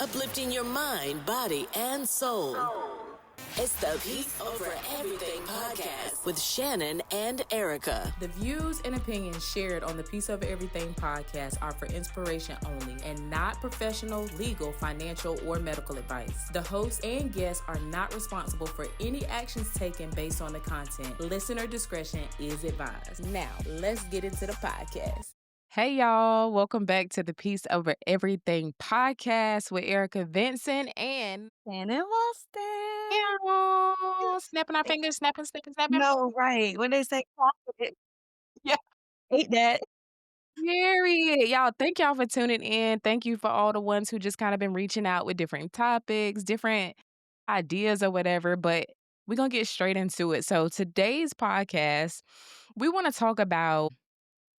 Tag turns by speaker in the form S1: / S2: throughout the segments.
S1: uplifting your mind, body, and soul. It's the Peace Over Everything podcast with Shannon and Erica.
S2: The views and opinions shared on the Peace Over Everything podcast are for inspiration only and not professional, legal, financial, or medical advice. The hosts and guests are not responsible for any actions taken based on the content. Listener discretion is advised. Now, let's get into the podcast.
S3: Hey y'all, welcome back to the Peace Over Everything podcast with Erica Vincent and
S4: Shannon Wilson.
S3: Carol. Snapping our fingers, snapping.
S4: No, right. When they say chocolate,
S3: Yeah.
S4: ate that.
S3: Period. Y'all, thank y'all for tuning in. Thank you for all the ones who just kind of been reaching out with different topics, different ideas or whatever, but we're going to get straight into it. So today's podcast, we want to talk about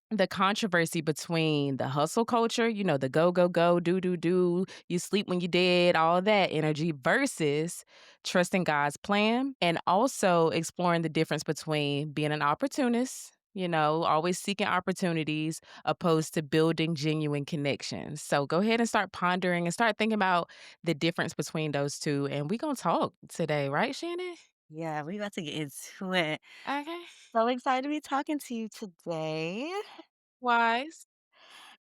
S3: the controversy between the hustle culture, the go, go, go, do, you sleep when you dead, all that energy versus trusting God's plan and also exploring the difference between being an opportunist, always seeking opportunities opposed to building genuine connections. So go ahead and start pondering and start thinking about the difference between those two. And we're going to talk today, right, Shannon?
S4: Yeah, we about to get into it.
S3: Okay.
S4: So excited to be talking to you today.
S3: Wise.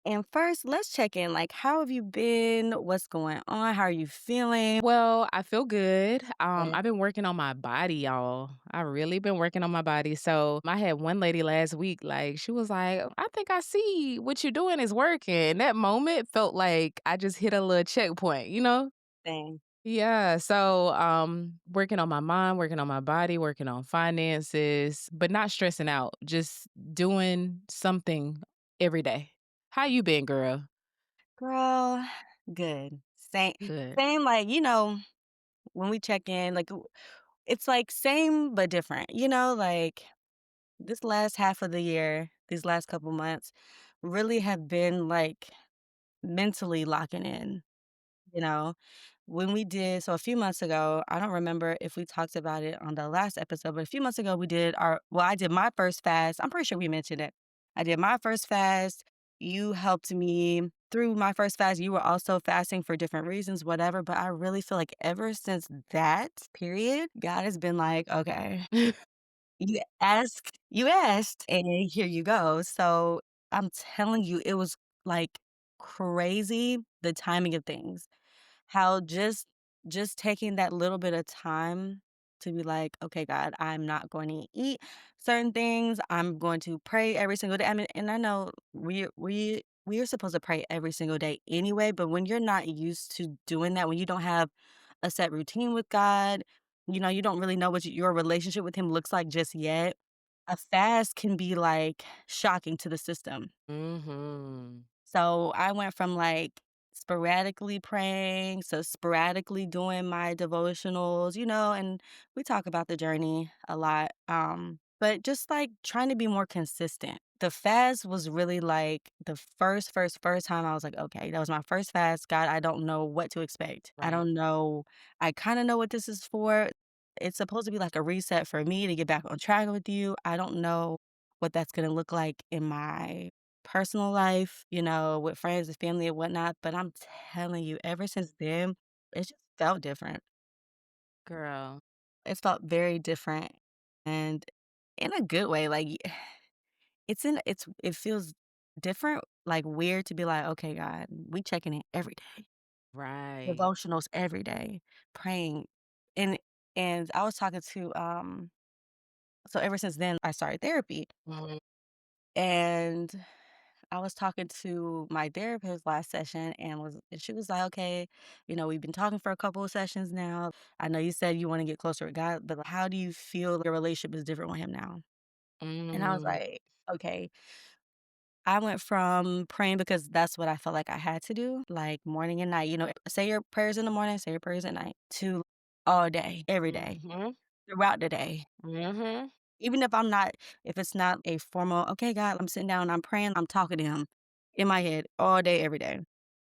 S4: And first, let's check in. Like, how have you been? What's going on? How are you feeling?
S3: Well, I feel good.
S4: Okay.
S3: I've been working on my body, y'all. I really been working on my body. So I had one lady last week, like, she was like, I think I see what you're doing is working. That moment felt like I just hit a little checkpoint,
S4: Same.
S3: Yeah. So working on my mind, working on my body, working on finances, but not stressing out, just doing something every day. How you been, girl?
S4: Girl, good. Same,
S3: Good.
S4: same, like, when we check in, like, it's like same but different, like this last half of the year, these last couple months really have been like mentally locking in, you know? When we did so a few months ago, I don't remember if we talked about it on the last episode, but a few months ago we did I did my first fast. I'm pretty sure we mentioned it. I did my first fast. You helped me through my first fast. You were also fasting for different reasons, whatever. But I really feel like ever since that period, God has been like, okay, you asked, and here you go. So I'm telling you, it was like crazy the timing of things. How just taking that little bit of time to be like, okay, God, I'm not going to eat certain things. I'm going to pray every single day. I mean, and I know we are supposed to pray every single day anyway, but when you're not used to doing that, when you don't have a set routine with God, you don't really know what your relationship with him looks like just yet. A fast can be like shocking to the system.
S3: Mm-hmm.
S4: So I went from like sporadically praying, so sporadically doing my devotionals, and we talk about the journey a lot. But just like trying to be more consistent. The fast was really like the first time I was like, okay, that was my first fast. God, I don't know what to expect. I
S3: Right.
S4: don't know. I kind of know what this is for. It's supposed to be like a reset for me to get back on track with you. I don't know what that's going to look like in my personal life, with friends and family and whatnot. But I'm telling you, ever since then, it just felt different.
S3: Girl.
S4: It felt very different and in a good way. Like it feels different, like weird to be like, okay, God, we checking in every day.
S3: Right.
S4: Devotionals every day, praying. And and I was talking to so ever since then I started therapy.
S3: Mhm.
S4: And I was talking to my therapist last session and she was like, okay, we've been talking for a couple of sessions now. I know you said you want to get closer with God, but how do you feel your relationship is different with him now? And I was
S3: Mm.
S4: like, okay. I went from praying because that's what I felt like I had to do, like morning and night, say your prayers in the morning, say your prayers at night, to all day, every day,
S3: Mhm.
S4: throughout the day.
S3: Mhm.
S4: Even if it's not a formal, okay, God, I'm sitting down, I'm praying, I'm talking to him in my head all day, every day.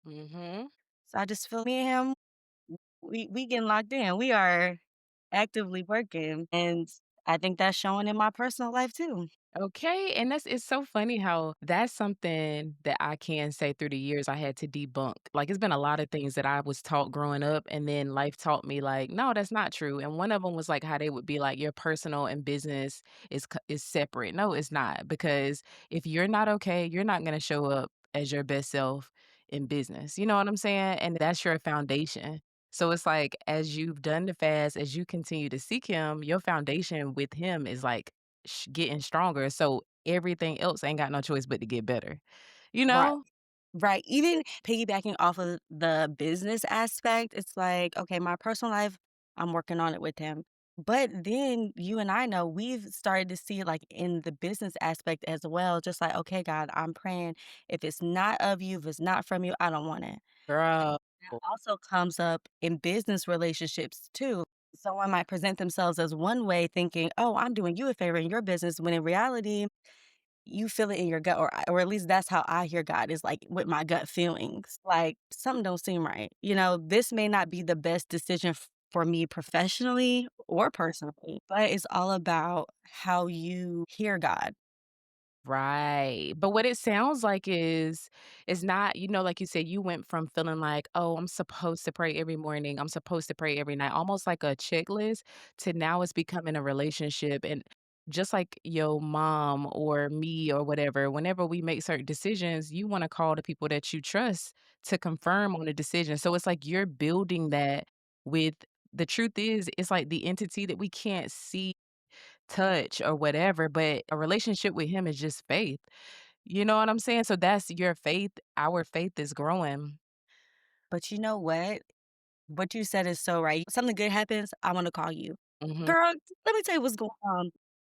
S3: Mhm.
S4: So I just feel me and him, we getting locked in. We are actively working. And I think that's showing in my personal life too.
S3: Okay, and that's it's so funny how that's something that I can say through the years I had to debunk. Like, it's been a lot of things that I was taught growing up, and then life taught me, like, "No, that's not true." And one of them was, like, how they would be like, "Your personal and business is separate." No, it's not, because if you're not okay, you're not gonna show up as your best self in business, you know what I'm saying? And that's your foundation. So it's like, as you've done the fast, as you continue to seek him, your foundation with him is, like, getting stronger, so everything else ain't got no choice but to get better, you
S4: Right.
S3: know?
S4: Right. Even piggybacking off of the business aspect, it's like, okay, my personal life, I'm working on it with him. But then you and I know we've started to see it like in the business aspect as well. Just like, okay, God, I'm praying. If it's not of you, if it's not from you, I don't want it.
S3: Girl.
S4: That also comes up in business relationships too. Someone might present themselves as one way, thinking, oh, I'm doing you a favor in your business, when in reality, you feel it in your gut, or at least that's how I hear God, is like with my gut feelings. Like something don't seem right. This may not be the best decision for me professionally or personally, but it's all about how you hear God.
S3: Right, but what it sounds like is not, like you said, you went from feeling like, "Oh, I'm supposed to pray every morning, I'm supposed to pray every night," almost like a checklist, to now it's becoming a relationship, and just like your mom or me or whatever, whenever we make certain decisions, you wanna call the people that you trust to confirm on the decision, so it's like you're building that with the truth is, it's like the entity that we can't see, touch, or whatever, but a relationship with him is just faith. You know what I'm saying? So that's your faith, our faith is growing.
S4: But you know what? What you said is so right. Something good happens, I want to call you.
S3: Mhm.
S4: Girl, let me tell you what's going on.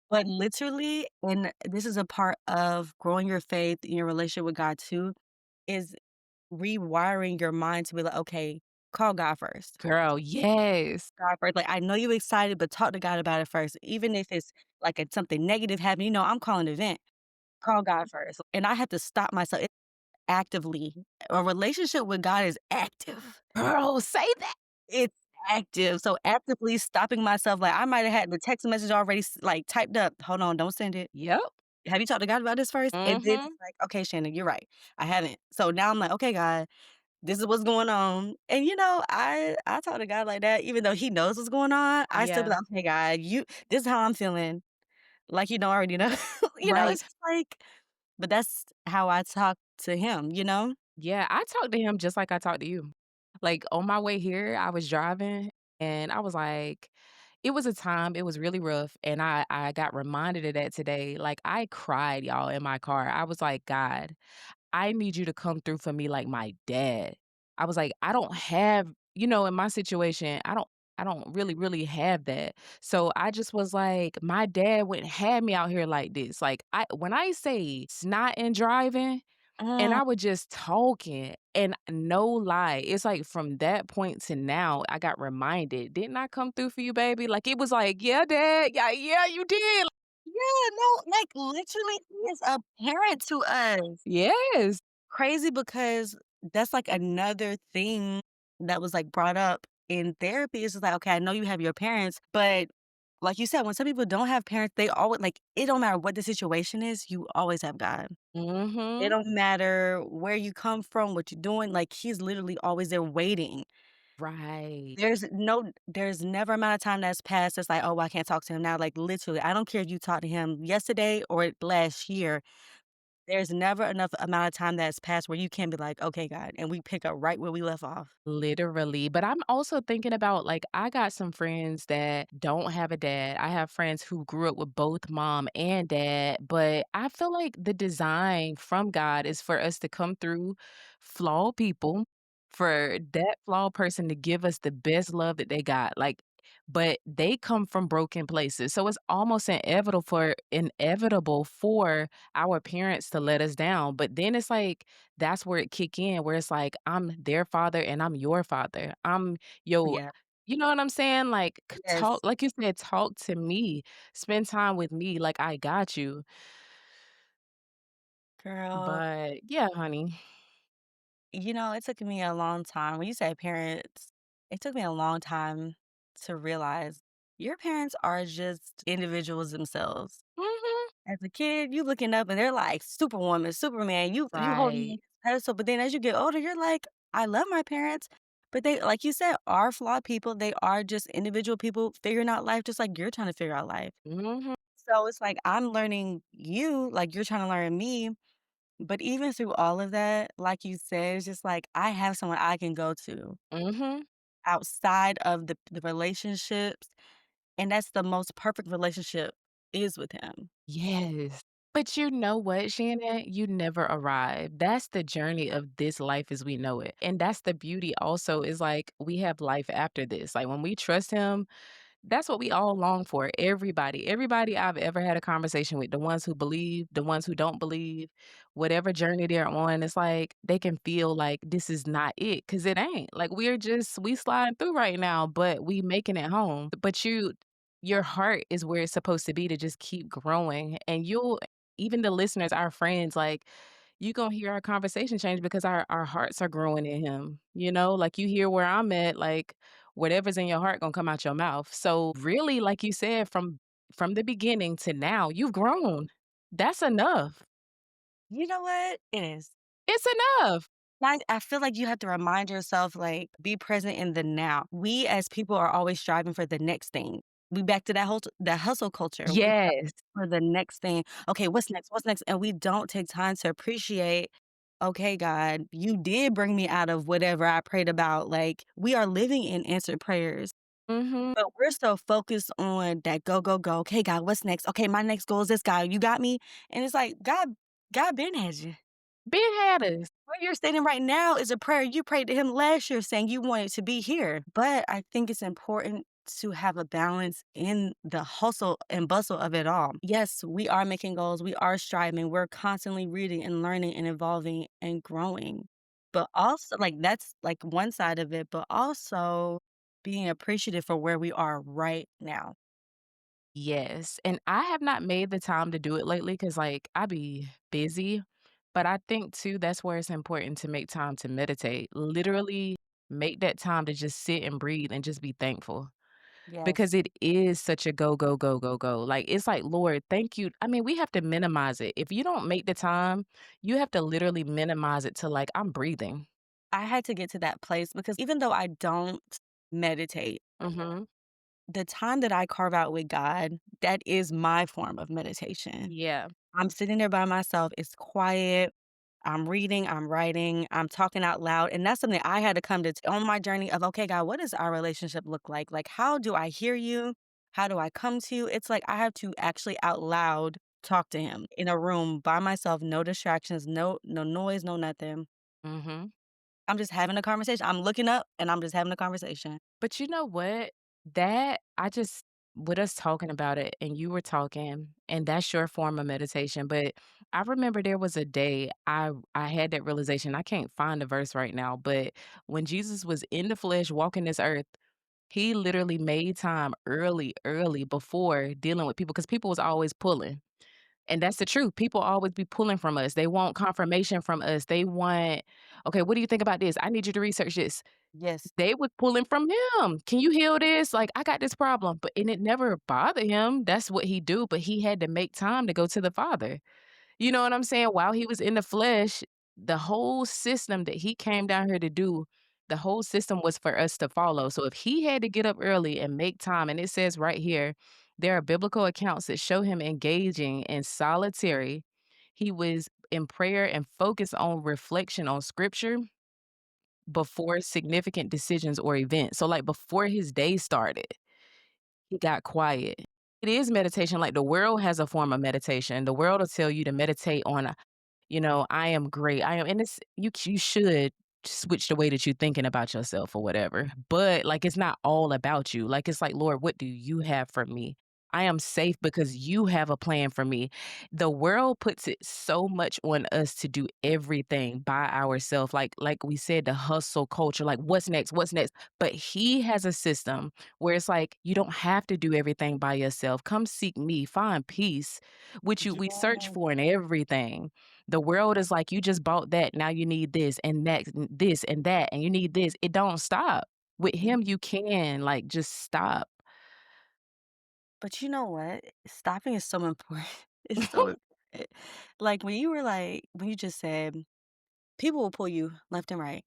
S4: But literally, and this is a part of growing your faith in your relationship with God too, is rewiring your mind to be like, okay, call God first.
S3: Girl, yes.
S4: God first. Like, I know you're excited, but talk to God about it first. Even if it's like something negative happening, I'm calling an event. Call God first. And I have to stop myself actively. A relationship with God is active.
S3: Girl, say that.
S4: It's active. So actively stopping myself, like I might have had the text message already like typed up. Hold on, don't send it.
S3: Yep.
S4: Have you talked to God about this first? And then it's
S3: Mhm.
S4: like, okay, Shannon, you're right. I haven't. So now I'm like, okay, God, this is what's going on. And I talk to God like that, even though he knows what's going on. I still be
S3: Yeah.
S4: like, okay, God, this is how I'm feeling. Like you don't already know.
S3: Right.
S4: It's just like, but that's how I talk to him.
S3: Yeah, I talked to him just like I talked to you. Like, on my way here, I was driving, and I was like it was a time, it was really rough, and I got reminded of that today. Like, I cried, y'all, in my car. I was like, "God, I need you to come through for me like my dad." I was like, "I don't have" in my situation, I don't really have that. So I just was like, my dad wouldn't have me out here like this. Like, when I say snot and driving, and
S4: Mm,
S3: I was just talking, and no lie, it's like from that point to now, I got reminded, "Didn't I come through for you, baby?" Like, it was like, "Yeah, dad. Yeah, you did."
S4: yeah, no, like literally, he is a parent to us.
S3: Yes.
S4: Crazy because that's like another thing that was like brought up in therapy. It's just like, okay, I know you have your parents, but like you said, when some people don't have parents, they always like it don't matter what the situation is, you always have God. It
S3: Mhm.
S4: don't matter where you come from, what you're doing, like he's literally always there waiting.
S3: Right.
S4: There's never amount of time that's passed. It's like, oh, well, I can't talk to him now. Like literally, I don't care if you talked to him yesterday or last year. There's never enough amount of time that's passed where you can be like, "Okay, God," and we pick up right where we left off.
S3: Literally, but I'm also thinking about, like, I got some friends that don't have a dad. I have friends who grew up with both mom and dad, but I feel like the design from God is for us to come through flawed people, for that flawed person to give us the best love that they got, like, but they come from broken places, so it's almost inevitable for our parents to let us down, but then it's like that's where it kick in, where it's like, I'm their father and I'm your father. I'm your
S4: Yeah.
S3: you know what I'm saying? Like, talk
S4: Yes.
S3: like you said, talk to me, spend time with me, like, I got you.
S4: Girl,
S3: But yeah, honey.
S4: it took me a long time when you said parents, it took me a long time to realize. your parents are just individuals themselves.
S3: Mhm.
S4: As a kid, you looking up and they're like Superwoman, Superman, you holding them
S3: Right.
S4: on this pedestal, but then as you get older, you're like, "I love my parents," but they, like you said, are flawed people. They are just individual people figuring out life just like you're trying to figure out life.
S3: Mhm.
S4: So it's like I'm learning you like you're trying to learn me, but even through all of that, like you said, it's just like I have someone I can go to
S3: Mhm.
S4: outside of the relationships, and that's the most perfect relationship is with him.
S3: Yes. But you know what, Shannon? You never arrive. That's the journey of this life as we know it. And that's the beauty also is like we have life after this. Like when we trust him, that's what we all long for. Everybody I've ever had a conversation with, the ones who believe, the ones who don't believe, whatever journey they're on, it's like they can feel like this is not it because it ain't. Like we sliding through right now, but we making it home. But your heart is where it's supposed to be to just keep growing. And you'll even the listeners, our friends, like you gonna hear our conversation change because our hearts are growing in him. You know, like you hear where I'm at, like whatever's in your heart gonna come out your mouth. So really, like you said, from the beginning to now, you've grown. That's enough.
S4: You know what? It is.
S3: It's enough.
S4: Like, I feel like you have to remind yourself, like, be present in the now. We as people are always striving for the next thing. We back to that whole that hustle culture. We
S3: Yes.
S4: for the next thing. Okay, what's next? What's next? And we don't take time to appreciate, okay, God, you did bring me out of whatever I prayed about. Like, we are living in answered prayers,
S3: Mhm.
S4: but we're so focused on that go, go, go. Okay, God, what's next? Okay, my next goal is this guy. You got me? And it's like, God been has you.
S3: Been had us.
S4: Where you're standing right now is a prayer you prayed to him last year saying you wanted to be here. But I think it's important to have a balance in the hustle and bustle of it all. Yes, we are making goals, we are striving, we're constantly reading and learning and evolving and growing. But also, like, that's like one side of it, but also being appreciative for where we are right now.
S3: Yes, and I have not made the time to do it lately because, like, I be busy, but I think too that's where it's important to make time to meditate. Literally make that time to just sit and breathe and just be thankful.
S4: Yes.
S3: Because it is such a go, go, go, go, go. Like, it's like, "Lord, thank you." I mean, we have to minimize it. If you don't make the time, you have to literally minimize it to, like, "I'm breathing."
S4: I had to get to that place because even though I don't meditate,
S3: Mhm.
S4: the time that I carve out with God, that is my form of meditation.
S3: Yeah.
S4: I'm sitting there by myself, it's quiet, I'm reading, I'm writing, I'm talking out loud, and that's something I had to come to on my journey of, "Okay, God, what does our relationship look like? Like, how do I hear you? How do I come to you?" It's like I have to actually out loud talk to him in a room by myself, no distractions, no noise, no nothing.
S3: Mhm.
S4: I'm just having a conversation. I'm looking up, and I'm just having a conversation.
S3: But you know what? That I just with us talking about it and you were talking, and that's your form of meditation, but I remember there was a day I had that realization. I can't find the verse right now, but when Jesus was in the flesh walking this earth, he literally made time early, early before dealing with people because people was always pulling. And that's the truth. People always be pulling from us. They want confirmation from us. They want, okay, what do you think about this? I need you to research this.
S4: Yes.
S3: They was pulling from him. "Can you heal this? Like, I got this problem." But and it never bothered him. That's what he do, but he had to make time to go to the Father. You know what I'm saying? While he was in the flesh, the whole system that he came down here to do, the whole system was for us to follow. So if he had to get up early and make time, and it says right here, there are biblical accounts that show him engaging in solitary. He was in prayer and focused on reflection on scripture before significant decisions or events. So, like, before his day started, he got quiet. It is meditation, like, the world has a form of meditation. The world will tell you to meditate on I am great. I am and it's you should switch the way that you're thinking about yourself or whatever. But like it's not all about you. Like it's like, Lord, what do you have for me? I am safe because you have a plan for me. The world puts it so much on us to do everything by ourselves. Like we said, the hustle culture, like what's next? What's next? But he has a system where it's like you don't have to do everything by yourself. Come seek me, find peace, which we search
S4: Yes.
S3: for in everything. The world is like, "You just bought that, now you need this and next and this and that, and you need this." It don't stop. With him, you can, like, just stop.
S4: But you know what? Stopping is so important. It's so important. Like, when you just said, "People will pull you left and right."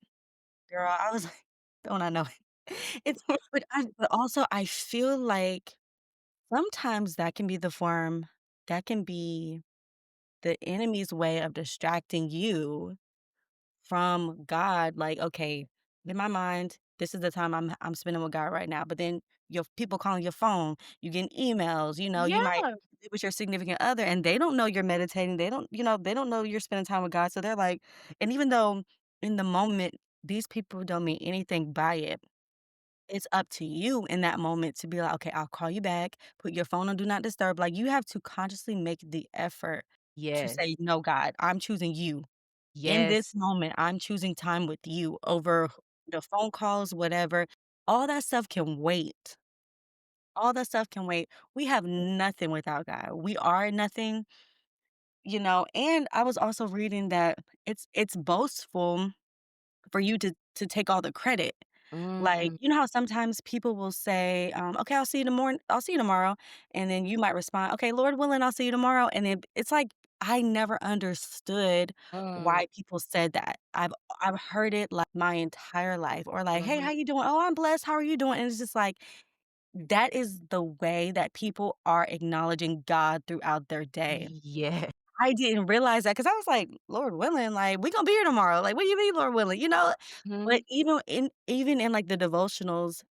S4: Girl, I was like, "Don't I know it?" It's but also I feel like sometimes that can be the enemy's way of distracting you from God, like, okay, in my mind, this is the time I'm spending with God right now. But then your people calling your phone, you getting emails, you might
S3: Yeah.
S4: be with your significant other and they don't know you're meditating. They don't know you're spending time with God. So they're like, and even though in the moment these people don't mean anything by it, it's up to you in that moment to be like, okay, I'll call you back, put your phone on do not disturb. Like you have to consciously make the effort to
S3: Yes.
S4: say, no, God, I'm choosing you in this
S3: Yes.
S4: moment, I'm choosing time with you over the phone calls, whatever. All that stuff can wait. All that stuff can wait. We have nothing without God. We are nothing, and I was also reading that it's boastful for you to take all the credit. Like,
S3: Mm.
S4: you know how sometimes people will say, "Okay, I'll see you tomorrow," and then you might respond, "Okay, Lord willing, I'll see you tomorrow," and then it's like, I never understood
S3: Mm.
S4: why people said that. I've heard it, like, my entire life or like, "Hey,
S3: Mhm.
S4: how you doing?" "Oh, I'm blessed. How are you doing?" And it's just like, that is the way that people are acknowledging God throughout their day.
S3: Yeah.
S4: I didn't realize that because I was like, "Lord willing, like, we gonna be here tomorrow." Like, "What do you mean, Lord willing?" But
S3: Mhm.
S4: even in, like, the devotionals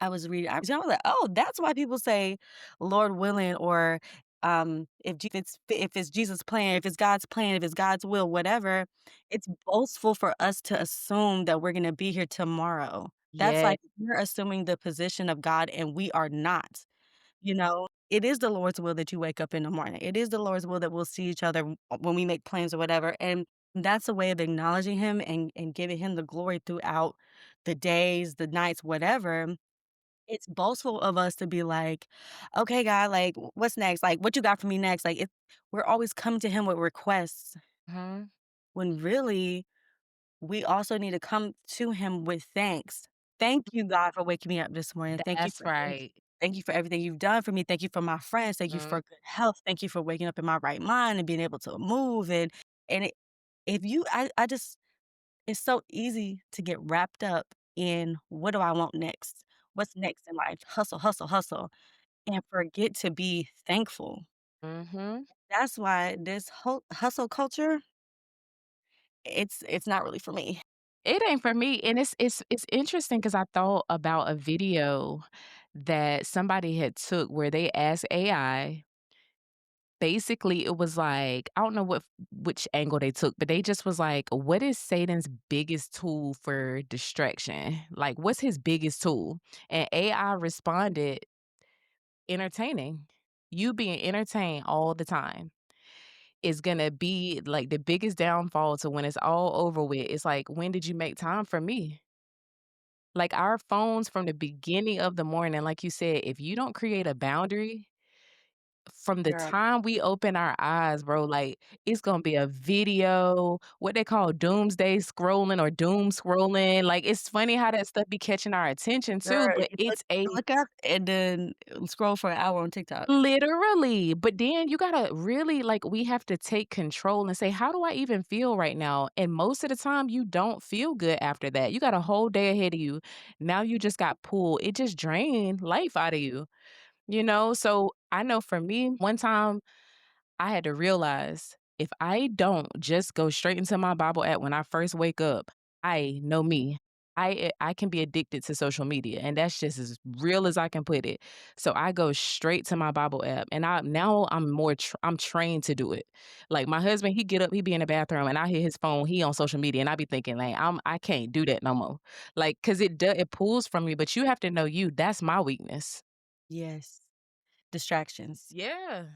S4: I was like, "Oh, that's why people say, 'Lord willing,' or, if it's Jesus' plan, if it's God's plan, if it's God's will, whatever." It's boastful for us to assume that we're gonna be here tomorrow. That's
S3: Yeah.
S4: like we're assuming the position of God, and we are not. It is the Lord's will that you wake up in the morning. It is the Lord's will that we'll see each other when we make plans or whatever, and that's a way of acknowledging Him and giving Him the glory throughout the days, the nights, whatever. It's boastful of us to be like, "Okay, God, like, what's next? Like, what you got for me next?" Like, we're always coming to Him with requests
S3: Mhm.
S4: when really we also need to come to Him with thanks. "Thank you, God, for waking me up this morning.
S3: That's right.
S4: Thank you for everything you've done for me. Thank you for my friends. Thank you
S3: Mhm.
S4: for good health. Thank you for waking up in my right mind and being able to move." And it if you I just it's so easy to get wrapped up in what do I want next? What's next in life? Hustle, hustle, hustle, and forget to be thankful.
S3: Mhm.
S4: That's why this whole hustle culture, it's not really for me.
S3: It ain't for me, and it's interesting because I thought about a video that somebody had took where they asked AI. Basically, it was like, I don't know which angle they took, but they just was like, "What is Satan's biggest tool for distraction? Like, what's his biggest tool?" And AI responded, "Entertaining. You being entertained all the time is gonna be, like, the biggest downfall to when it's all over with. It's like, when did you make time for me?" Like, our phones from the beginning of the morning, like you said, if you don't create a boundary from the
S4: Girl,
S3: time we open our eyes, bro, like, it's gonna be a video, what they call doomsday scrolling or doom scrolling, like, it's funny how that stuff be catching our attention too,
S4: girl,
S3: but it's a
S4: you look up and then scroll for an hour on TikTok.
S3: literally, but then you gotta really, like, we have to take control and say, "How do I even feel right now?" And most of the time, you don't feel good after that. You got a whole day ahead of you. Now you just got pulled. It just drained life out of you, you know? So, I know for me, one time I had to realize if I don't just go straight into my Bible app when I first wake up, I know me. I can be addicted to social media, and that's just as real as I can put it. So I go straight to my Bible app, and I'm trained to do it. Like my husband, he get up, he be in the bathroom, and I hear his phone, he on social media, and I be thinking like I can't do that no more. Like cuz it pulls from me, but you have to know you. That's my weakness.
S4: Yes. Distractions.
S3: Yeah.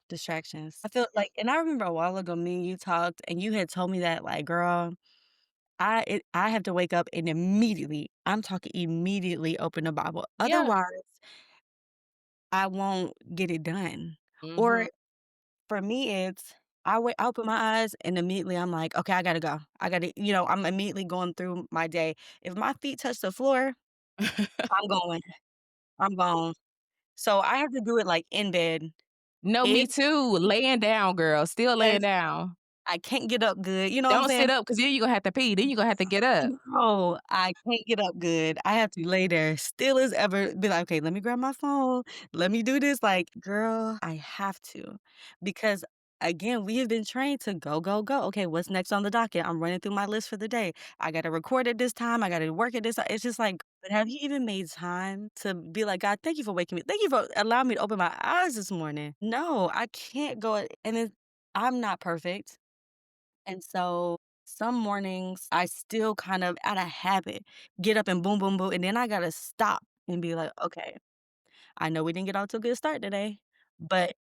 S4: Distractions. I feel like and I remember a while ago, me and you talked, and you had told me that, like, "Girl, I have to wake up and immediately, I'm talking immediately open the Bible.
S3: Yeah.
S4: Otherwise, I won't get it done."
S3: Mhm.
S4: Or for me, it's I open my eyes and immediately I'm like, "Okay, I gotta go. I gotta," I'm immediately going through my day. If my feet touch the floor, I'm going. I'm gone. So I have to do it, like, in bed.
S3: No, me
S4: It
S3: too. Laying down, girl, still laying
S4: Yes,
S3: down.
S4: I can't get up good, you know what I'm
S3: Don't sit
S4: saying?
S3: up, 'cause then you gonna have to pee, then you gonna have to get up.
S4: No, I can't get up good. I have to lay there still as ever, be like, "Okay, let me grab my phone. Let me do this." Like, girl, I have to. Because again, we have been trained to go, go, go. Okay, what's next on the docket? I'm running through my list for the day. I gotta record at this time. I gotta work at this ti It's just like, but have you even made time to be like, "God, thank you for waking me. Thank you for allowing me to open my eyes this morning." No, I can't go and then I'm not perfect. And so some mornings I still kind of out of habit get up and boom, boom, boom. And then I gotta stop and be like, okay, I know we didn't get off to a good start today, but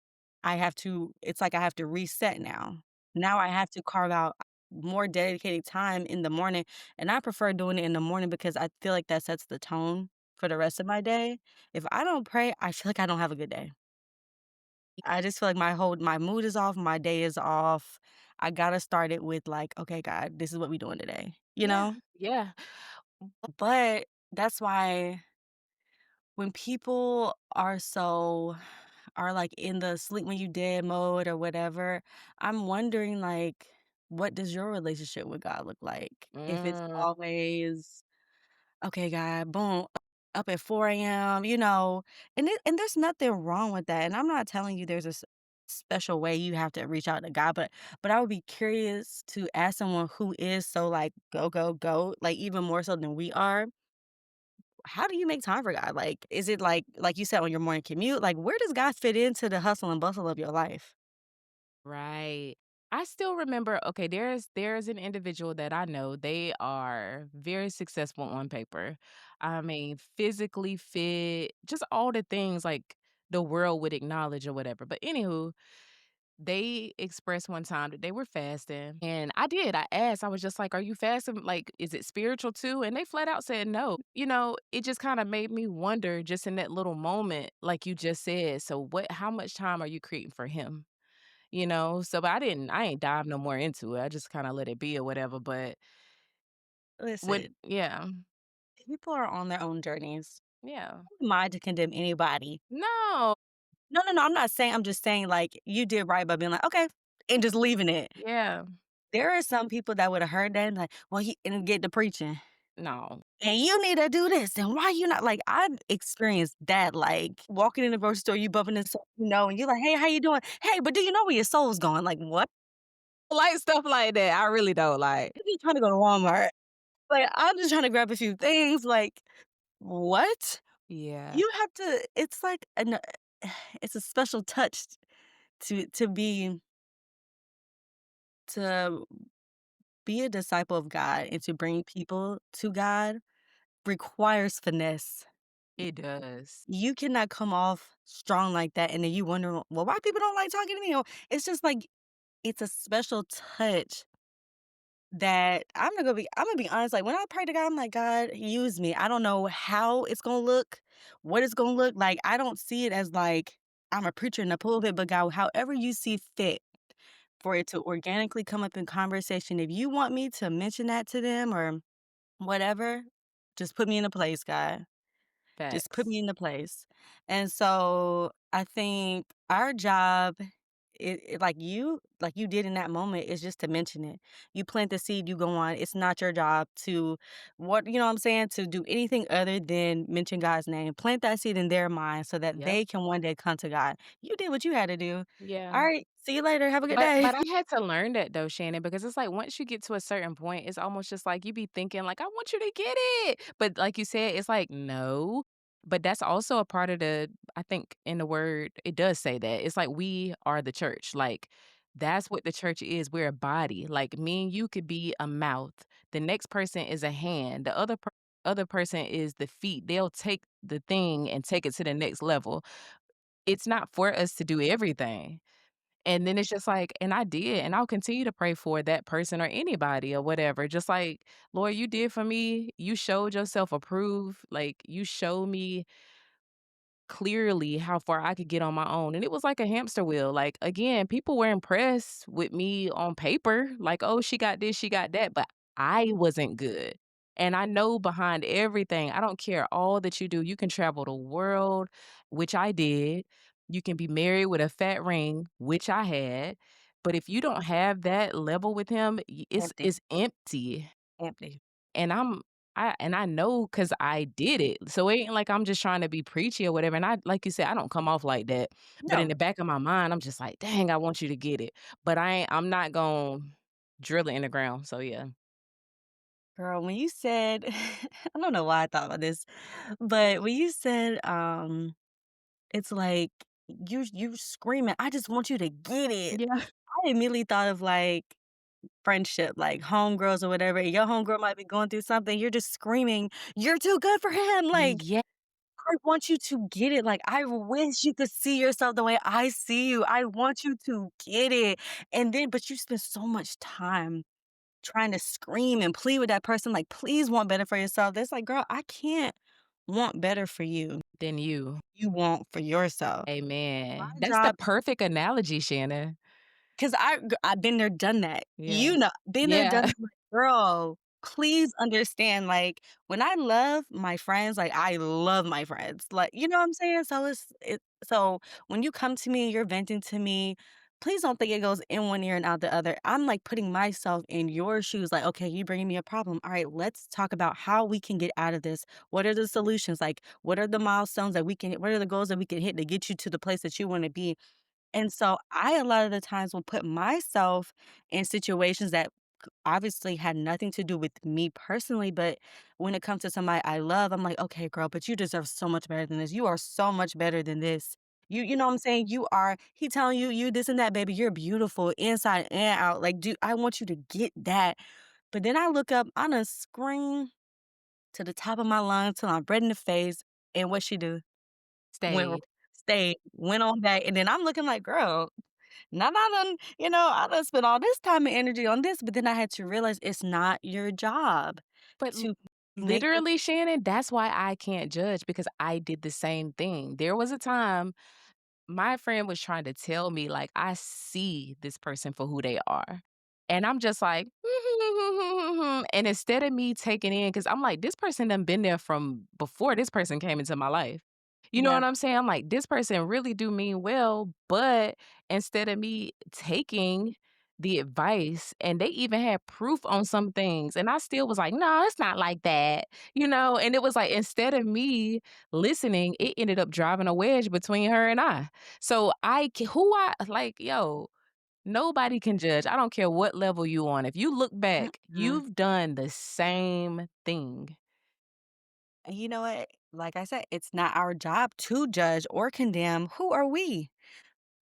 S4: it's like I have to reset now. Now I have to carve out more dedicated time in the morning. And I prefer doing it in the morning because I feel like that sets the tone for the rest of my day. If I don't pray, I feel like I don't have a good day. I just feel like my mood is off, my day is off. I gotta start it with like, "Okay, God, this is what we doing today," you
S3: Yeah,
S4: know?
S3: yeah.
S4: But that's why when people are like in the sleep when you dead mode or whatever, I'm wondering like, what does your relationship with God look like? If it's
S3: Mm,
S4: always okay, God, boom, up at 4 AM, you know, and there's nothing wrong with that, and I'm not telling you there's a special way you have to reach out to God, but I would be curious to ask someone who is so, like, go, go, go, like, even more so than we are, how do you make time for God? Like, is it like you said, on your morning commute? Like, where does God fit into the hustle and bustle of your life?
S3: right. I still remember, okay, there's an individual that I know, they are very successful on paper. I mean, physically fit, just all the things, like, the world would acknowledge or whatever, but anywho, they expressed one time that they were fasting, and I did, I asked, I was just like, "Are you fasting? Like, is it spiritual too?" And they flat out said no. You know, it just kinda made me wonder just in that little moment, like you just said, so how much time are you creating for him? You know? So, but I ain't dive no more into it, I just kinda let it be or whatever, but when
S4: Listen,
S3: yeah,
S4: people are on their own journeys.
S3: yeah.
S4: Who am I to condemn anybody?
S3: No.
S4: No, no, no, I'm just saying, like, you did right by being like, "Okay," and just leaving it.
S3: Yeah.
S4: There are some people that would've heard that and like, "Well, he" and get to preaching,
S3: No.
S4: "And you need to do this, and why you not" like, I've experienced that, like, walking in the grocery store, you bumping into someone you know, and you're like, "Hey, how you doing? Hey, but do you know where your soul's going?" Like, "What?
S3: Like, stuff like that, I really don't like.
S4: You just trying to go to Walmart." Like, "I'm just trying to grab a few things." Like, "What?"
S3: Yeah,
S4: You have to it's like it's a special touch to to be a disciple of God and to bring people to God requires finesse.
S3: it does.
S4: You cannot come off strong like that and then you wonder, well, why people don't like talking to me? Or it's just like it's a special touch that I'm gonna be honest. Like when I pray to God, I'm like, God, use me. I don't know how it's gonna look, what it's gonna look like. I don't see it as like I'm a preacher in the pulpit, but God, however you see fit for it to organically come up in conversation. If you want me to mention that to them or whatever, just put me in a place, God. Just put
S3: Facts.
S4: me in the place. And so I think our job, like you did in that moment, is just to mention it. You plant the seed, you go on. It's not your job to you know what I'm saying, to do anything other than mention God's name. Plant that seed in their mind so that
S3: Yep.
S4: they can one day come to God. You did what you had to do.
S3: Yeah.
S4: All right. See you later. Have a good
S3: But
S4: day.
S3: but I had to learn that though, Shannon, because it's like once you get to a certain point, it's almost just like you be thinking like, "I want you to get it." But like you said, it's like, "No." But that's also a part of I think in the word, it does say that. It's like we are the church. Like that's what the church is. We're a body. Like me and you could be a mouth. The next person is a hand. The other person is the feet. They'll take the thing and take it to the next level. It's not for us to do everything. And then it's just like and I did, and I'll continue to pray for that person or anybody or whatever. Just like, "Lord, you did for me. You showed yourself approved. Like, you showed me clearly how far I could get on my own." And it was like a hamster wheel. Like, again, people were impressed with me on paper, like, "Oh, she got this, she got that," but I wasn't good. And I know behind everything, I don't care all that you do, you can travel the world, which I did. You can be married with a fat ring, which I had. But if you don't have that level with him,
S4: Empty,
S3: it's empty.
S4: empty.
S3: And I know because I did it. So it ain't like I'm just trying to be preachy or whatever. And I like you said, I don't come off like that. But in
S4: No,
S3: the back of my mind, I'm just like, dang, I want you to get it. But I'm not gonna drill it in the ground. So yeah.
S4: girl, when you said I don't know why I thought about this, but when you said, it's like you screaming, "I just want you to get it."
S3: Yeah.
S4: I immediately thought of, like, friendship, like homegirls or whatever, and your homegirl might be going through something, you're just screaming, "You're too good for him," like,
S3: Yeah.
S4: I want you to get it, like, I wish you could see yourself the way I see you, I want you to get it, and then but you spend so much time trying to scream and plead with that person, like, "Please want better for yourself." It's like, "Girl, I can't want better for you.
S3: Than you.
S4: You want for yourself."
S3: Amen.
S4: My
S3: That's the
S4: job
S3: perfect analogy, Shannon.
S4: 'Cause I've been there, done that.
S3: Yeah.
S4: You know, been there,
S3: Yeah.
S4: done that, like, girl, please understand, like, when I love my friends, like, I love my friends, like, you know what I'm saying? So when you come to me and you're venting to me, please don't think it goes in one ear and out the other. I'm, like, putting myself in your shoes, like, "Okay, you bringing me a problem. Alright, let's talk about how we can get out of this. What are the solutions? Like, what are the milestones that we can what are the goals that we can hit to get you to the place that you wanna be?" And so I a lot of the times will put myself in situations that obviously had nothing to do with me personally, but when it comes to somebody I love, I'm like, "Okay, girl, but you deserve so much better than this. You are so much better than this." You know what I'm saying? He telling you you this and that, baby, you're beautiful inside and out. Like, I want you to get that. But then I look up, I done scream to the top of my lungs till I'm red in the face. And what she do? Went
S3: Stayed.
S4: stayed, went on back, and then I'm looking like, "Girl, now I done I done spent all this time and energy on this," but then I had to realize it's not your job
S3: But
S4: to make the
S3: literally, Shannon, that's why I can't judge because I did the same thing. There was a time my friend was trying to tell me, like, I see this person for who they are. And I'm just like, and instead of me taking in, because I'm like, this person done been there from before this person came into my life. You know
S4: Yeah,
S3: what I'm saying? I'm like, this person really do mean well, but instead of me taking the advice, and they even had proof on some things, and I still was like, no, it's not like that, and it was like, instead of me listening, it ended up driving a wedge between her and I. So who I like, yo, nobody can judge. I don't care what level you on. If you look back,
S4: mm,
S3: you've done the same thing.
S4: and you know what? Like I said, it's not our job to judge or condemn. Who are we?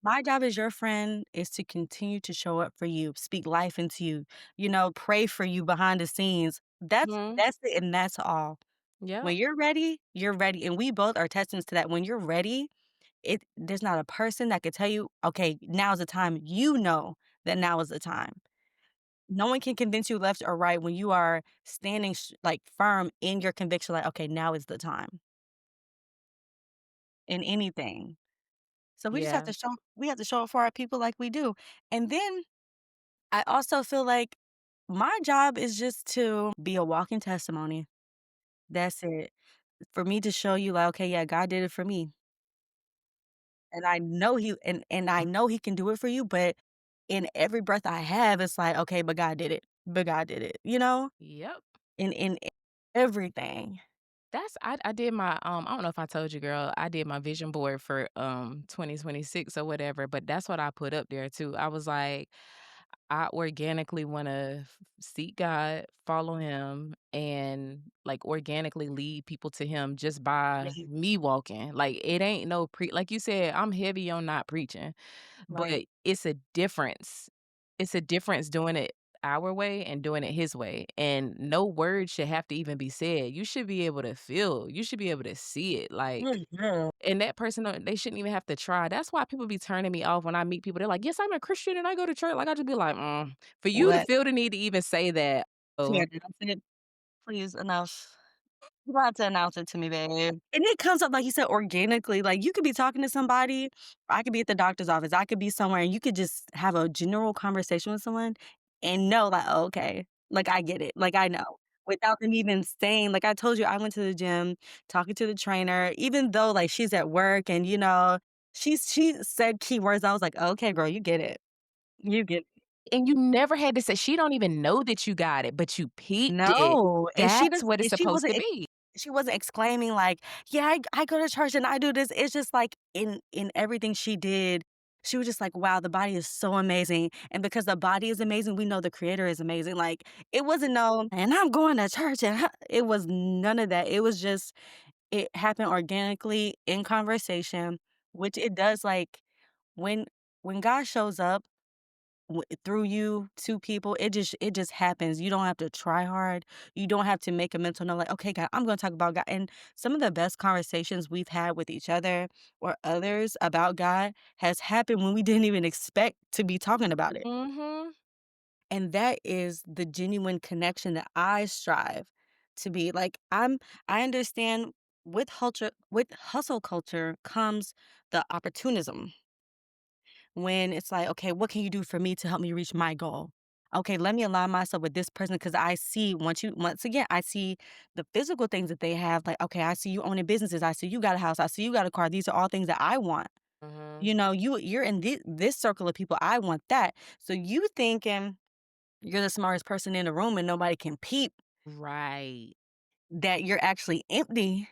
S4: My job as your friend is to continue to show up for you, speak life into you, pray for you behind the scenes.
S3: Mhm.
S4: That's it, and that's all.
S3: Yep.
S4: When you're ready, and we both are testaments to that. When you're ready, there's not a person that could tell you, "Okay, now's the time." You know that now is the time. No one can convince you left or right when you are standing like firm in your conviction, like, "Okay, now is the time," in anything. So
S3: Yeah.
S4: we have to show up for our people like we do. And then I also feel like my job is just to be a walking testimony. That's it. For me to show you like, okay, yeah, God did it for me. And I know and I know he can do it for you, but in every breath I have, it's like, okay, but God did it. But God did it,
S3: Yep.
S4: In everything.
S3: I did my, I don't know if I told you, girl, I did my vision board for, 2026 or whatever, but that's what I put up there too. I was like, I organically wanna seek God, follow him, and, like, organically lead people to him just by
S4: Right.
S3: me walking. Like, it ain't no like you said, I'm heavy on not preaching,
S4: Right.
S3: but it's a difference. It's a difference doing it our way and doing it his way, and no word should have to even be said. You should be able to feel, you should be able to see it, like,
S4: Mhm.
S3: and that person they shouldn't even have to try. That's why people be turning me off when I meet people. They're like, "Yes, I'm a Christian and I go to church." Like, I just be like, For you to
S4: What?
S3: feel the need to even say that,
S4: Yeah,
S3: oh,
S4: announce it. Please enough. You don't have to announce it to me, babe. And it comes up, like you said, organically. Like, you could be talking to somebody, I could be at the doctor's office, I could be somewhere, and you could just have a general conversation with someone and know, like, "Oh, okay. Like, I get it. Like, I know." without them even saying like I told you, I went to the gym, talking to the trainer, even though, like, she's at work and, she said keywords, I was like, "Okay, girl, you get it. You get."
S3: And you never had to say she don't even know that you got it, but you peeped it.
S4: No, and
S3: That's what it's
S4: she
S3: supposed
S4: wasn't
S3: to be.
S4: she wasn't exclaiming like, "Yeah, I go to church and I do this." It's just like in everything she did, she was just like, "Wow, the body is so amazing." And because the body is amazing, we know the creator is amazing. Like, it wasn't no, "And I'm going to church," and it was none of that. It was just it happened organically in conversation, which it does, like, when God shows up through you to people, it just happens. You don't have to try hard. You don't have to make a mental note like, okay, God, I'm going to talk about God. And some of the best conversations we've had with each other or others about God has happened when we didn't even expect to be talking about it.
S3: Mhm.
S4: And that is the genuine connection that I strive to be. Like, I understand with hustle culture comes the opportunism when it's like, okay, what can you do for me to help me reach my goal? Okay, let me align myself with this person because I see once again, I see the physical things that they have. Like, okay, I see you owning businesses. I see you got a house. I see you got a car. These are all things that I want.
S3: Mhm.
S4: You're in this circle of people. I want that. So you thinking you're the smartest person in the room and nobody can peep
S3: Right.
S4: that you're actually empty.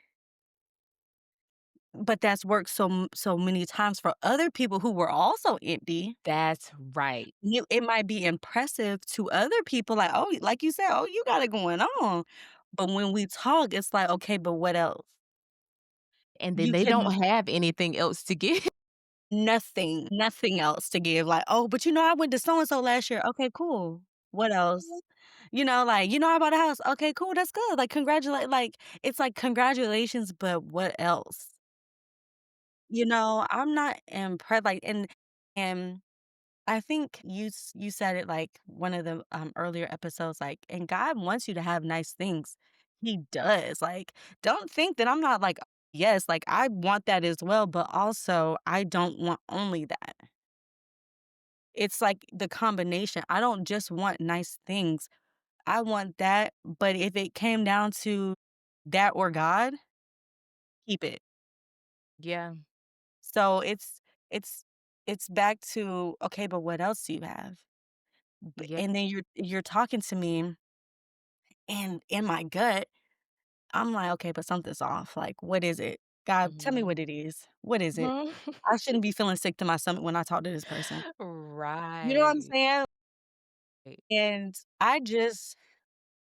S4: But that's worked so many times for other people who were also empty.
S3: That's right.
S4: It might be impressive to other people, like, "Oh," like you said, "Oh, you got it going on." But when we talk, it's like, "Okay, but what else?"
S3: And then
S4: You
S3: they don't
S4: can
S3: have anything else to give.
S4: nothing else to give, like, "Oh, but, I went to so and so last year." "Okay, cool. What else?" Like, "I bought a house." "Okay, cool, that's good." Like, it's like, "Congratulations, but what else?" I'm not impressed, like, and I think you said it, like, one of the, earlier episodes, like, and God wants you to have nice things. He does, like, don't think that I'm not like, yes, like, I want that as well, but also I don't want only that. It's like the combination. I don't just want nice things. I want that, but if it came down to that or God, keep it.
S3: Yeah.
S4: So it's it's back to, okay, but what else do you have?
S3: Yeah.
S4: And then you're talking to me, and in my gut, I'm like, "Okay, but something's off. Like, what is it? God, tell me
S3: Mhm.
S4: what it is. What is it?
S3: Mhm.
S4: I shouldn't be feeling sick to my stomach when I talk to this person." You know what I'm
S3: Right.
S4: saying? And I just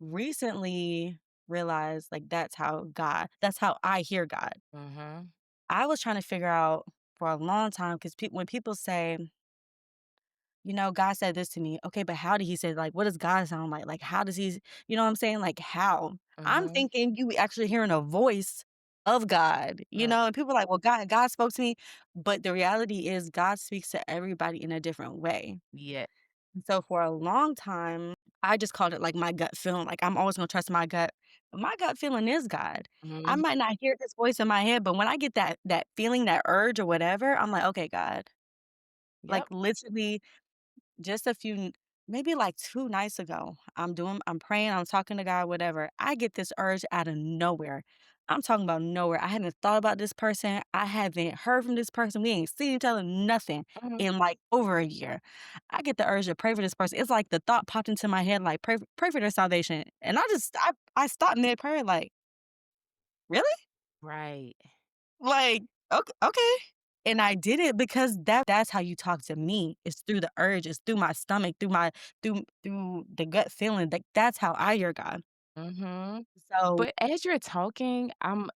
S4: recently realized, like, that's how I hear God.
S3: Mhm.
S4: I was trying to figure out for a long time because when people say, God said this to me. Okay, but how did he say it? Like, what does God sound like? Like, how does he, you know what I'm saying? Like, how? I'm
S3: Mhm.
S4: thinking you actually hearing a voice of God,
S3: Mm,
S4: and people are like, well, God spoke to me. But the reality is, God speaks to everybody in a different way.
S3: yeah.
S4: So for a long time, I just called it like my gut feeling. Like, I'm always going to trust my gut. But my gut feeling is God. I
S3: Mhm.
S4: might not hear this voice in my head, but when I get that feeling, that urge or whatever, I'm like, okay, God. Like,
S3: Yep.
S4: literally just a few maybe like 2 nights ago, I'm praying, I'm talking to God, whatever. I get this urge out of nowhere. I'm talking about nowhere. I haven't thought about this person. I haven't heard from this person. We ain't seen each other, nothing
S3: Mhm.
S4: in like over a year. I get the urge to pray for this person. It's like the thought popped into my head, like pray for their salvation. And I stopped mid prayer, like, really?
S3: Right.
S4: Like, okay. And I did it because that's how you talk to me. It's through the urge, it's through my stomach, through the gut feeling. Like, that's how I hear God.
S3: Mhm.
S4: So
S3: But as you're talking, and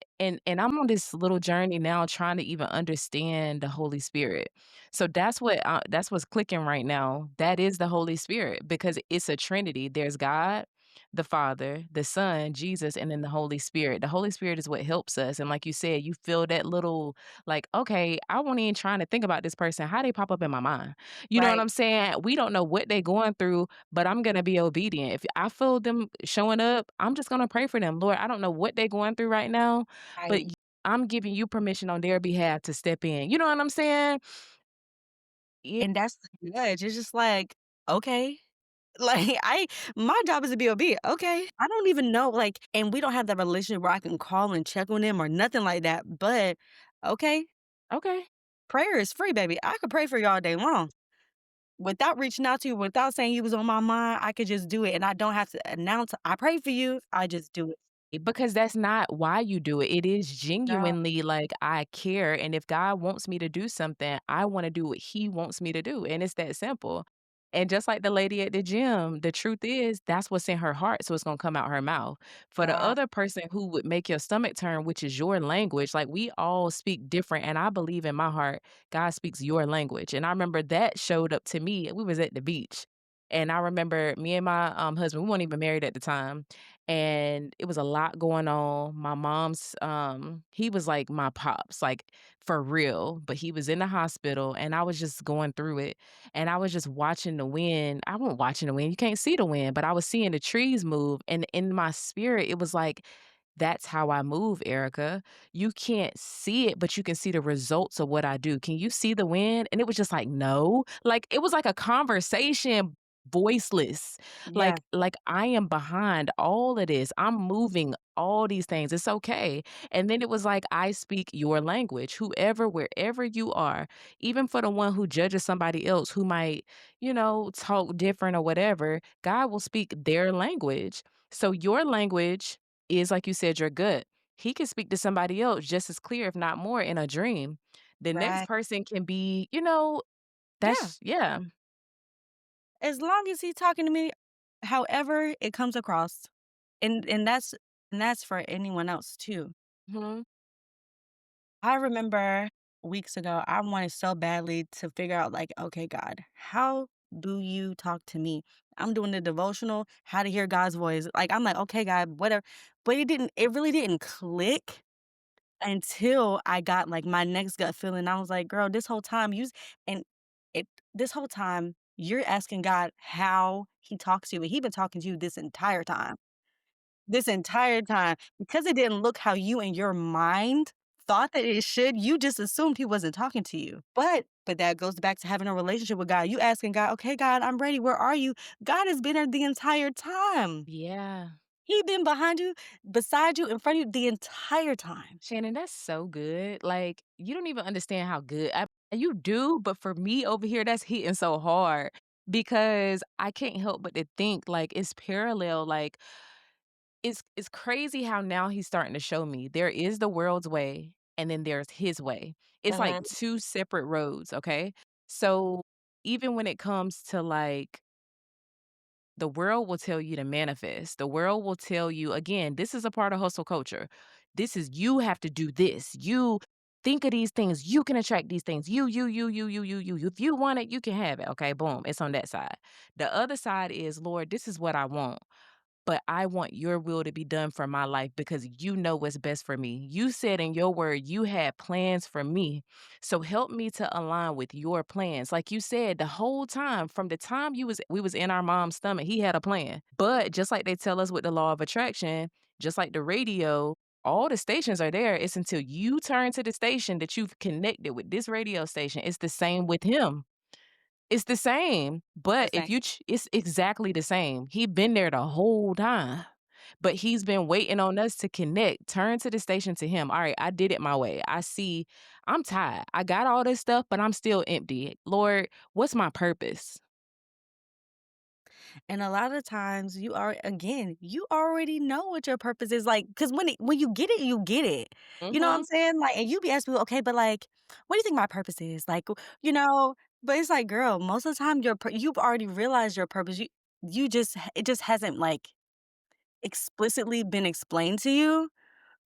S3: I'm on this little journey now trying to even understand the Holy Spirit. So that's what's clicking right now. That is the Holy Spirit because it's a Trinity. There's God, the Father, the Son, Jesus, and then the Holy Spirit. The Holy Spirit is what helps us. And like you said, you feel that little like, okay, I won't even trying to think about this person. How they pop up in my mind. You know what
S4: right,
S3: I'm saying? We don't know what they're going through, but I'm gonna be obedient. If I feel them showing up, I'm just gonna pray for them. Lord, I don't know what they're going through right now, but
S4: right.
S3: I'm giving you permission on their behalf to step in. You know what I'm saying? Yeah.
S4: And that's the nudge. It's just like, okay. Like, my job is to be obedient. Okay. I don't even know, like, and we don't have that relationship where I can call and check on them or nothing like that. But okay,
S3: Okay.
S4: prayer is free, baby. I could pray for you all day long. Without reaching out to you, without saying you was on my mind, I could just do it. And I don't have to announce I pray for you. I just do it.
S3: Because that's not why you do it. It is
S4: No.
S3: genuinely like, I care, and if God wants me to do something, I wanna do what He wants me to do, and it's that simple. And just like the lady at the gym, the truth is that's what's in her heart, so it's gonna come out her mouth. For the
S4: Yeah.
S3: other person who would make your stomach turn, which is your language, like, we all speak different, and I believe in my heart, God speaks your language, and I remember that showed up to me. We was at the beach, and I remember me and my, husband, we weren't even married at the time, and it was a lot going on. My mom's he was like my pops, like for real, but he was in the hospital and I was just going through it and I was just watching the wind. I wasn't watching the wind. You can't see the wind, but I was seeing the trees move and in my spirit it was like that's how I move, Erica. You can't see it, but you can see the results of what I do. Can you see the wind? And it was just like, no. Like it was like a conversation voiceless.
S4: Yeah.
S3: Like I am behind all of this. I'm moving all these things. It's okay. And then it was like I speak your language. Whoever, wherever you are, even for the one who judges somebody else who might, talk different or whatever, God will speak their language. So your language is like you said, your gut. He can speak to somebody else just as clear, if not more, in a dream. The next
S4: Right.
S3: person can be,
S4: Yeah.
S3: that's yeah.
S4: As long as he's talking to me, however it comes across. And that's for anyone else too.
S3: Mhm.
S4: I remember weeks ago, I wanted so badly to figure out, like, okay, God, how do you talk to me? I'm doing the devotional, how to hear God's voice. Like, I'm like, okay, God, whatever. But it really didn't click until I got like my next gut feeling. I was like, girl, this whole time and it this whole time you're asking God how he talks to you. And he been talking to you this entire time. This entire time, because it didn't look how you in your mind thought that it should, you just assumed he wasn't talking to you. But that goes back to having a relationship with God. You asking God, "Okay, God, I'm ready. Where are you?" God has been there the entire time.
S3: Yeah.
S4: He been behind you, beside you, in front of you the entire time.
S3: Shannon, that's so good. Like, you don't even understand how good you do, but for me over here, that's hitting so hard because I can't help but to think like it's parallel. Like, it's crazy how now he's starting to show me there is the world's way and then there's his way. It's like
S4: Mhm.
S3: two separate roads, okay? So even when it comes to like the world will tell you to manifest. The world will tell you, again, this is a part of hustle culture. This is you have to do this. You think of these things. You can attract these things. You. If you want it, you can have it. Okay, boom. It's on that side. The other side is, Lord, this is what I want. But I want your will to be done for my life because you know what's best for me. You said in your word you had plans for me. So help me to align with your plans. Like you said, the whole time, from the time we was in our mom's stomach, he had a plan. But just like they tell us with the law of attraction, just like the radio, all the stations are there. It's until you turn to the station that you've connected with this radio station. It's the same with him. It's the same,
S4: The
S3: but if
S4: same.
S3: you ch it's exactly the same. He been there the whole time, but he's been waiting on us to connect, turn to the station to him. "Alright, I did it my way. I see I'm tired. I got all this stuff, but I'm still empty. Lord, what's my purpose?"
S4: And a lot of times you already know what your purpose is, like, because when you get it, you get it. You know what I'm
S3: Mhm.
S4: saying? Like, and you be asking me, "Okay, but, like, what do you think my purpose is?" Like, you know? But it's like, girl, most of the time you've already realized your purpose. You just it just hasn't, like, explicitly been explained to you.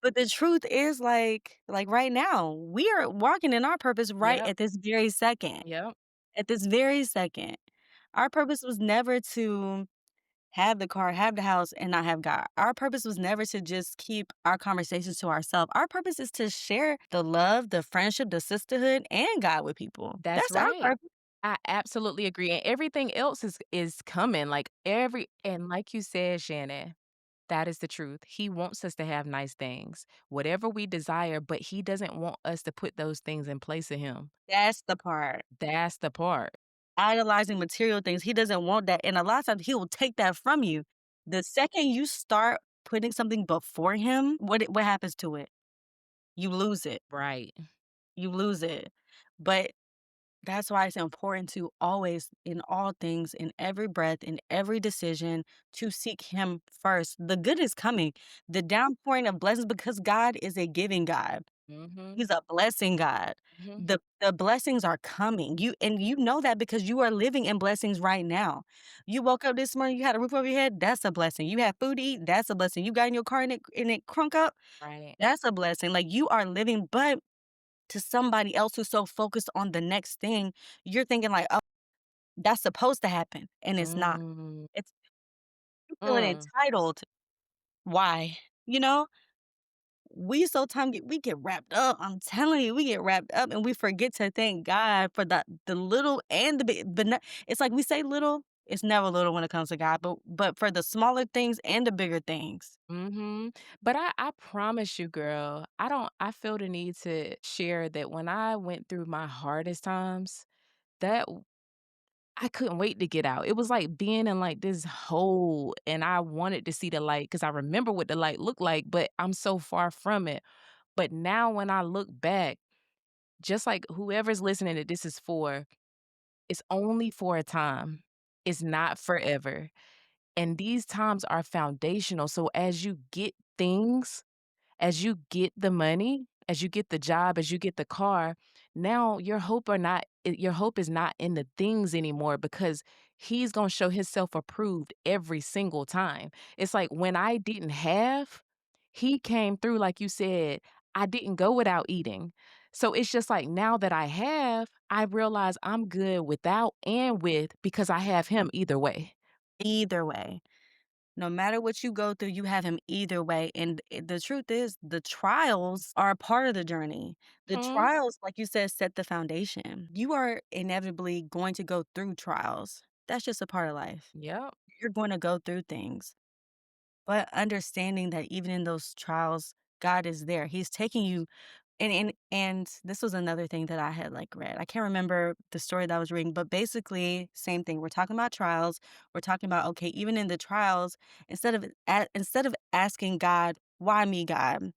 S4: But the truth is, like, right now, we are walking in our purpose right
S3: Yep,
S4: at this very second.
S3: yep.
S4: At this very second. Our purpose was never to have the car, have the house, and not have God. Our purpose was never to just keep our conversations to ourselves. Our purpose is to share the love, the friendship, the sisterhood, and God with people.
S3: That's
S4: That's our
S3: right.
S4: purpose.
S3: I absolutely agree, and everything else is coming, like, and like you said, Shannon, that is the truth. He wants us to have nice things, whatever we desire, but he doesn't want us to put those things in place of him.
S4: That's the part.
S3: That's the part.
S4: idolizing material things. He doesn't want that, and a lot of times he will take that from you. The second you start putting something before him, what happens to it? You lose it.
S3: Right.
S4: You lose it. But that's why it's important to always, in all things, in every breath, in every decision, to seek Him first. The good is coming. The downpouring of blessings, because God is a giving God.
S3: Mhm.
S4: He's a blessing God.
S3: Mhm.
S4: The blessings are coming. You know that because you are living in blessings right now. You woke up this morning, you had a roof over your head, that's a blessing. You had food to eat, that's a blessing. You got in your car and it crunk up,
S3: Right.
S4: that's a blessing. Like you are living, but to somebody else who's so focused on the next thing, you're thinking like, "Oh, that's supposed to happen," and it's not.
S3: Mm.
S4: It's you feeling
S3: Mm.
S4: entitled. Why? You know? We get wrapped up. I'm telling you, we get wrapped up and we forget to thank God for the little and the big. But it's like we say little, it's never little when it comes to God. But for the smaller things and the bigger things,
S3: Mhm. But I promise you, girl, I feel the need to share that when I went through my hardest times, that I couldn't wait to get out. It was like being in, like, this hole, and I wanted to see the light because I remember what the light looked like, but I'm so far from it. But now when I look back, just like whoever's listening that this is for, it's only for a time. It's not forever. And these times are foundational, so as you get things, as you get the money, as you get the job, as you get the car, now your hope is not in the things anymore because he's gonna show himself approved every single time. It's like when I didn't have, he came through like you said, I didn't go without eating. So it's just like now that I have, I realize I'm good without and with because I have him either way.
S4: either way, no matter what you go through, you have Him either way. And the truth is, the trials are a part of the journey. The
S3: Mhm.
S4: trials, like you said, set the foundation. You are inevitably going to go through trials. That's just a part of life.
S3: Yep.
S4: You're going to go through things. But understanding that even in those trials, God is there. He's taking you and this was another thing that I had, like, read. I can't remember the story that I was reading, but basically, same thing. We're talking about trials. We're talking about, okay, even in the trials, instead of asking God, "Why me, God?"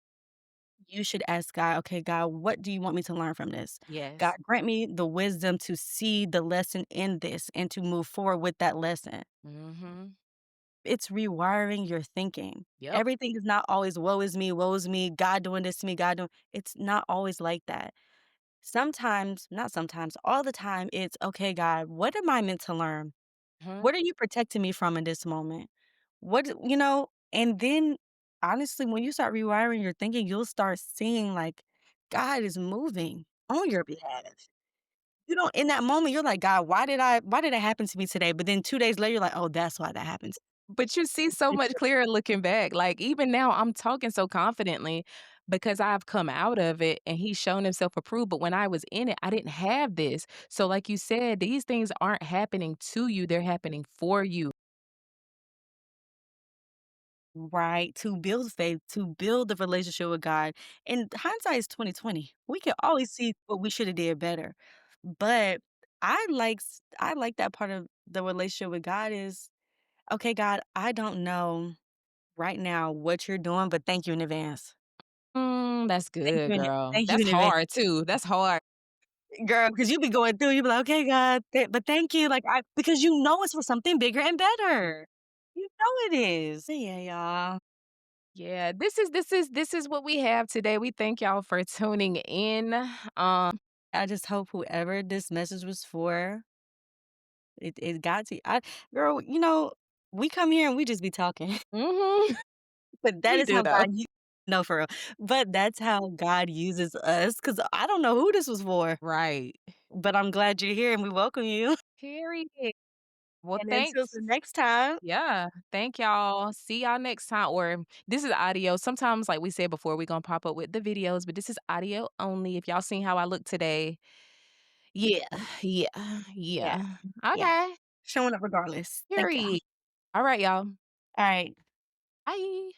S4: You should ask God, "Okay, God, what do you want me to learn from this? God,
S3: Yes.
S4: grant me the wisdom to see the lesson in this and to move forward with that lesson."
S3: Mhm.
S4: It's rewiring your thinking.
S3: Yep.
S4: Everything is not always woe is me, God doing this to me, God doing it's not always like that. Sometimes, not sometimes, all the time, it's, "Okay, God, what am I meant to learn?
S3: Mhm.
S4: What are you protecting me from in this moment?" And then, honestly, when you start rewiring your thinking, you'll start seeing, like, God is moving on your behalf. You don't in that moment, you're like, "God, why did it happen to me today?" But then 2 days later, you're like, "Oh, that's why that happened."
S3: But you see so much clearer looking back. Like, even now, I'm talking so confidently because I've come out of it and he's shown himself approved. But when I was in it, I didn't have this. So, like you said, these things aren't happening to you, they're happening for you.
S4: Right, to build faith, to build the relationship with God, and hindsight is 2020. We can always see what we shoulda did better, but I like that part of the relationship with God is, "Okay, God, I don't know right now what you're doing, but thank you in advance.
S3: That's good, girl.
S4: Thank you
S3: That's
S4: in advance."
S3: hard too. That's hard.
S4: Girl, because you be going through, you be like, "Okay, God, but thank you," like, I because you know it's for something bigger and better. You know it is. So, yeah, y'all.
S3: Yeah, this is what we have today. We thank y'all for tuning in.
S4: I just hope whoever this message was for, it got to I girl, we come here and we just be talking,
S3: Mhm.
S4: but that
S3: We
S4: is
S3: do
S4: how
S3: though.
S4: God u no, for real, but that's how God uses us. Because I don't know who this was for,
S3: Right.
S4: but I'm glad you're here and we welcome you,
S3: Period. Well,
S4: and until
S3: thanks.
S4: the next time.
S3: Yeah. Thank y'all. See y'all next time. Or this is audio. Sometimes, like we said before, we're gonna pop up with the videos, but this is audio only. If y'all seen how I look today, yeah, yeah,
S4: Yeah,
S3: yeah.
S4: yeah,
S3: Okay.
S4: showing up regardless. Thank y'all.
S3: Period. All right, y'all.
S4: Alright.
S3: Bye.